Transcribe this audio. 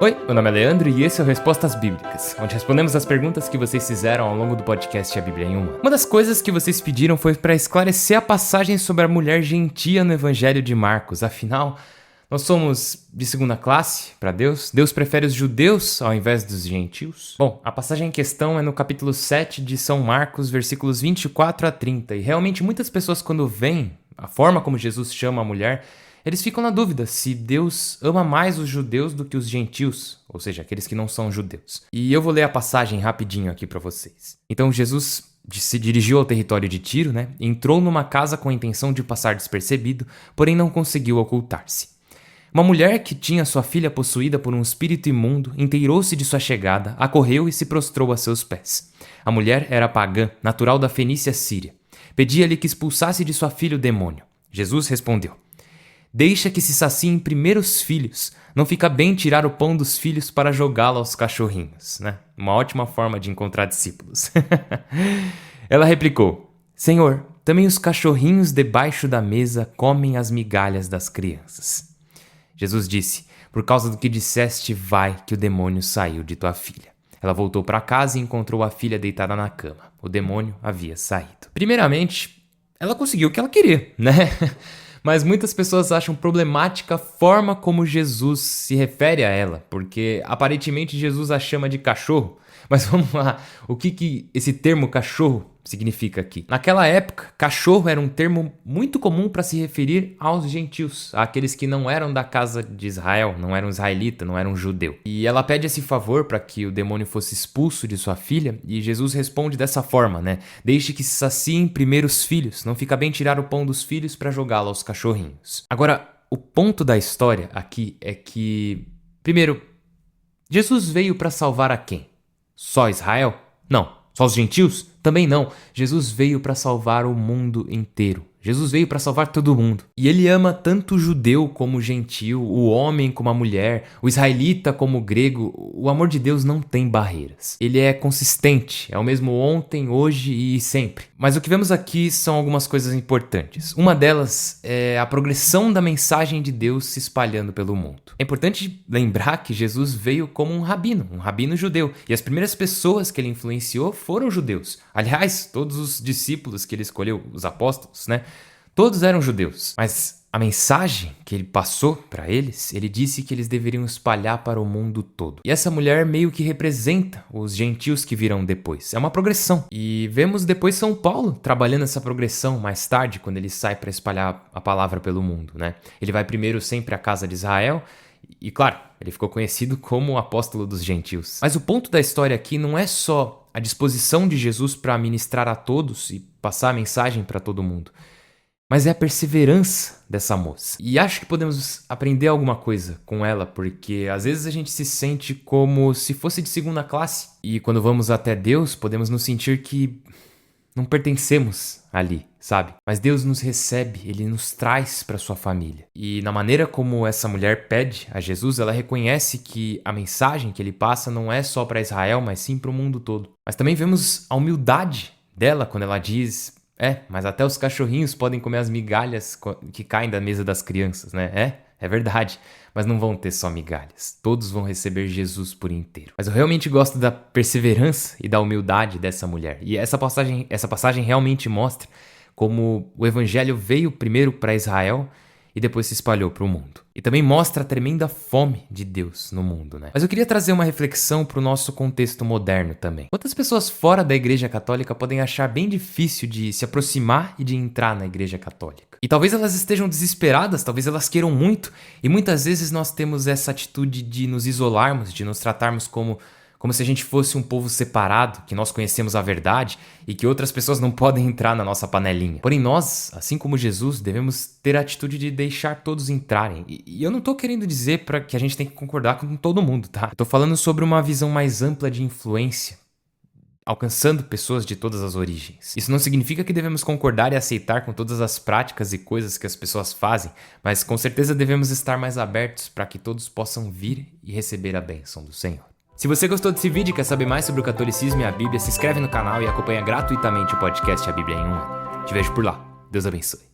Oi, meu nome é Leandro e esse é o Respostas Bíblicas, onde respondemos as perguntas que vocês fizeram ao longo do podcast A Bíblia em Uma. Uma das coisas que vocês pediram foi para esclarecer a passagem sobre a mulher gentia no Evangelho de Marcos. Afinal, nós somos de segunda classe para Deus? Deus prefere os judeus ao invés dos gentios? Bom, a passagem em questão é no capítulo 7 de São Marcos, versículos 24 a 30. E realmente muitas pessoas, quando veem a forma como Jesus chama a mulher, eles ficam na dúvida se Deus ama mais os judeus do que os gentios, ou seja, aqueles que não são judeus. E eu vou ler a passagem rapidinho aqui para vocês. Então Jesus se dirigiu ao território de Tiro, entrou numa casa com a intenção de passar despercebido, porém não conseguiu ocultar-se. Uma mulher que tinha sua filha possuída por um espírito imundo inteirou-se de sua chegada, acorreu e se prostrou a seus pés. A mulher era pagã, natural da Fenícia Síria. Pedia-lhe que expulsasse de sua filha o demônio. Jesus respondeu: "Deixa que se saciem primeiro os filhos. Não fica bem tirar o pão dos filhos para jogá-lo aos cachorrinhos", Uma ótima forma de encontrar discípulos. Ela replicou: "Senhor, também os cachorrinhos debaixo da mesa comem as migalhas das crianças." Jesus disse: "Por causa do que disseste, vai, que o demônio saiu de tua filha." Ela voltou para casa e encontrou a filha deitada na cama. O demônio havia saído. Primeiramente, ela conseguiu o que ela queria, Mas muitas pessoas acham problemática a forma como Jesus se refere a ela, porque aparentemente Jesus a chama de cachorro. Mas vamos lá, o que esse termo cachorro significa aqui? Naquela época, cachorro era um termo muito comum para se referir aos gentios, àqueles que não eram da casa de Israel, não eram israelita, não eram judeu. E ela pede esse favor para que o demônio fosse expulso de sua filha, e Jesus responde dessa forma, "Deixe que se saciem primeiro os filhos, não fica bem tirar o pão dos filhos para jogá-lo aos cachorrinhos." Agora, o ponto da história aqui é que, primeiro, Jesus veio para salvar a quem? Só Israel? Não. Só os gentios? Também não. Jesus veio para salvar o mundo inteiro. Jesus veio para salvar todo mundo. E ele ama tanto o judeu como o gentio, o homem como a mulher, o israelita como o grego. O amor de Deus não tem barreiras. Ele é consistente, é o mesmo ontem, hoje e sempre. Mas o que vemos aqui são algumas coisas importantes. Uma delas é a progressão da mensagem de Deus se espalhando pelo mundo. É importante lembrar que Jesus veio como um rabino judeu. E as primeiras pessoas que ele influenciou foram judeus. Aliás, todos os discípulos que ele escolheu, os apóstolos, todos eram judeus. Mas a mensagem que ele passou para eles, ele disse que eles deveriam espalhar para o mundo todo. E essa mulher meio que representa os gentios que virão depois. É uma progressão. E vemos depois São Paulo trabalhando essa progressão mais tarde, quando ele sai para espalhar a palavra pelo mundo, Ele vai primeiro sempre à casa de Israel. E claro, ele ficou conhecido como o apóstolo dos gentios. Mas o ponto da história aqui não é só a disposição de Jesus para ministrar a todos e passar a mensagem para todo mundo, mas é a perseverança dessa moça. E acho que podemos aprender alguma coisa com ela, porque às vezes a gente se sente como se fosse de segunda classe. E quando vamos até Deus, podemos nos sentir que não pertencemos ali, sabe? Mas Deus nos recebe, Ele nos traz para sua família. E na maneira como essa mulher pede a Jesus, ela reconhece que a mensagem que Ele passa não é só para Israel, mas sim para o mundo todo. Mas também vemos a humildade dela quando ela diz: mas até os cachorrinhos podem comer as migalhas que caem da mesa das crianças, É verdade, mas não vão ter só migalhas. Todos vão receber Jesus por inteiro. Mas eu realmente gosto da perseverança e da humildade dessa mulher. E essa passagem realmente mostra como o evangelho veio primeiro para Israel e depois se espalhou para o mundo. E também mostra a tremenda fome de Deus no mundo, Mas eu queria trazer uma reflexão para o nosso contexto moderno também. Quantas pessoas fora da Igreja Católica podem achar bem difícil de se aproximar e de entrar na Igreja Católica? E talvez elas estejam desesperadas, talvez elas queiram muito, e muitas vezes nós temos essa atitude de nos isolarmos, de nos tratarmos como se a gente fosse um povo separado, que nós conhecemos a verdade e que outras pessoas não podem entrar na nossa panelinha. Porém, nós, assim como Jesus, devemos ter a atitude de deixar todos entrarem. E eu não tô querendo dizer que a gente tem que concordar com todo mundo, Eu tô falando sobre uma visão mais ampla de influência, alcançando pessoas de todas as origens. Isso não significa que devemos concordar e aceitar com todas as práticas e coisas que as pessoas fazem, mas com certeza devemos estar mais abertos para que todos possam vir e receber a bênção do Senhor. Se você gostou desse vídeo e quer saber mais sobre o catolicismo e a Bíblia, se inscreve no canal e acompanha gratuitamente o podcast A Bíblia em Um Ano. Te vejo por lá. Deus abençoe.